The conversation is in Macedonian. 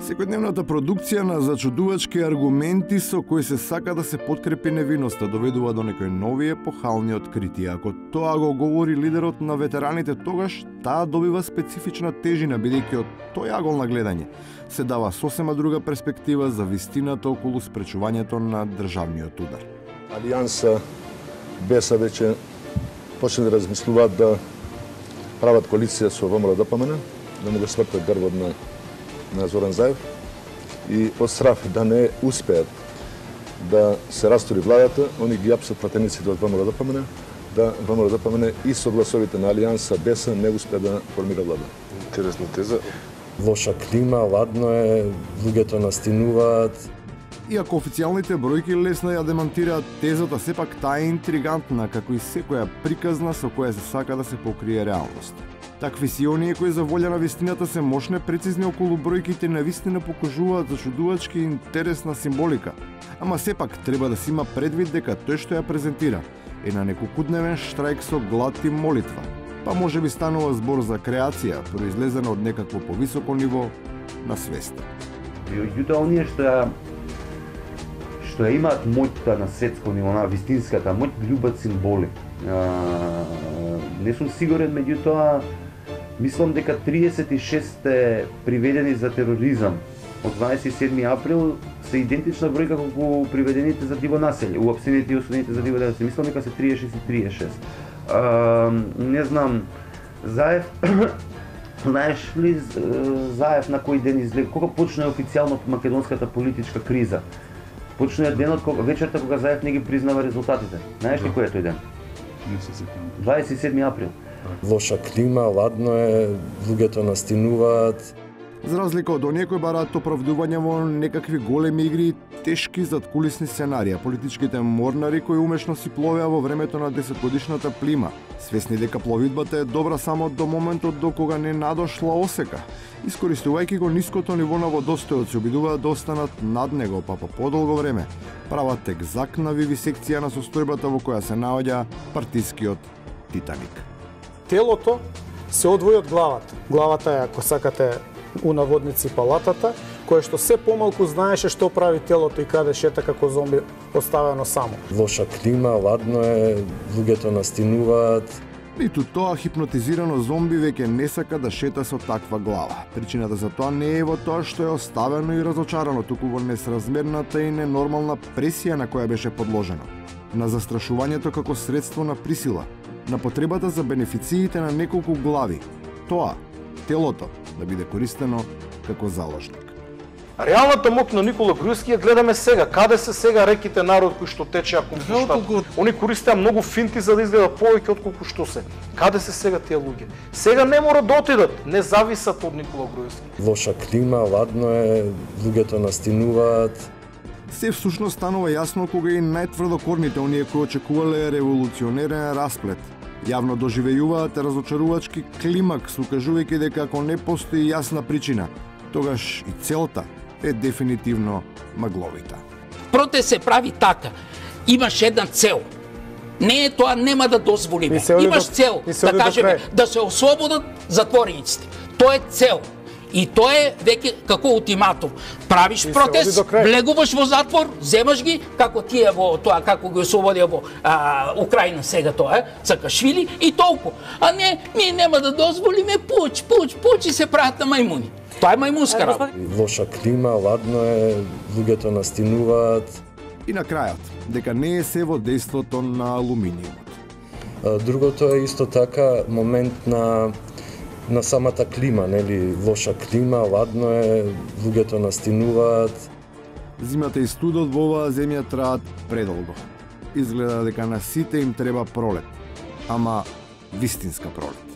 Секојдневната продукција на зачудувачки аргументи со кои се сака да се подкрепи невиноста доведува до некои нови епохални откритија. Ако тоа го говори лидерот на ветераните, тогаш таа добива специфична тежина, бидејќи од тој агол на гледање се дава сосема друга перспектива за вистината околу спречувањето на државниот удар. Алијанса БЕСА веќе почне да размислуваат да прават коалиција со ВМРО-ДПМН, да му го свртат грбот на Зоран Заев и од страх да не успеат да се растури владата, они ги апсат пратениците од ВМРО-ДПМН, да ВМРО-ДПМН и со гласовите на Алијанса БЕСА не успе да формира влада. Интересна теза. Лоша клима, ладно е, луѓето настинуваат. Иако официјалните бројки лесно ја демонтираат тезата, сепак таа е интригантна, како и секоја приказна со која се сака да се покрие реалност. Такви сиони кои за волја на вистината се мощне прецизни околу бројките навистина покажуваат зачудувачки интересна символика. Ама сепак треба да се има предвид дека тој што ја презентира е на неколкудневен штрајк со глад и молитва. Па може би станува збор за креација, произлезена од некакво повисоко ниво на свеста. Меѓутоа, оние што ја имаат моќта на светско ниво, на вистинската моќ, љубат символи. Не сум сигурен, меѓутоа, мислам дека 36 приведени за тероризам од 27 април се идентична бројка колку приведените за диво населје, уапсените и осудените за диво населје. Мислам дека се 36 и 36. Не знам, Заев, знаеш ли Заев на кој ден излег? Кога почна официјално македонската политичка криза? Почна денот вечерта кога Заев не ги признава резултатите. Знаеш ли кој е тој ден? 27 април. Лоша клима, ладно е, луѓето настинуваат. За разлика од оние кои бараат оправдување во некакви големи игри и тешки задкулисни сценарија, политичките морнари кои умешно си пловеа во времето на 10-годишната плима, свесни дека пловидбата е добра само до моментот до кога не надошла осека, искористувајќи го ниското ниво на водостојот, се обидуваат да останат над него, па по подолго време прават екзактна вивисекција на состојбата во која се наоѓа партискиот Титаник. Телото се одвои од главата. Главата е, ако сакате, у наводници палатата, кое што се помалку знаеше што прави телото и каде шета како зомби оставено само. Лоша клима, ладно е, луѓето настинуваат. Ниту тоа хипнотизирано зомби веќе не сака да шета со таква глава. Причината за тоа не е во тоа што е оставено и разочарано, туку во несразмерната и ненормална пресија на која беше подложено. На застрашувањето како средство на присила, на потребата за бенефициите на неколку глави. Тоа, телото, да биде користено како заложник. Реалната моќ на Никола Груевски ја гледаме сега. Каде се сега реките народ кои што течеа кон плоштад? Они користеа многу финти за да изгледа повеќе отколку што се. Каде се сега тие луѓе? Сега не мора да отидат, не зависат од Никола Груевски. Лоша клима, ладно е, луѓето настинуваат. Се всушност станува јасно кога и најтврдокорните оние кои очекувале револуционерен расплет јавно доживејуваат разочарувачки климакс, укажувајќи дека ако не постои јасна причина, тогаш и целта е дефинитивно магловита. Протест се прави така. Имаш една цел. Не е тоа, нема да дозволиме. Имаш цел да кажеме да се ослободат затворениците. Тоа е цел. И тоа е веќе како ултиматум. Правиш протест, влегуваш во затвор, земаш ги, како тие во тоа, како ги ослободија во Украина сега тоа, Саакашвили и толку. А не, ние нема да дозволиме пуч и се прават на мајмуни. Тоа е мајмунска работа. Лоша клима, ладно е, луѓето настинуваат. И на крајот, дека не е се во дејството на алуминиумот. Другото е исто така момент на самата клима, нели, лоша клима, ладно е, луѓето настинуваат. Зимата и студот во оваа земја траат предолго. Изгледа дека на сите им треба пролет, ама вистинска пролет.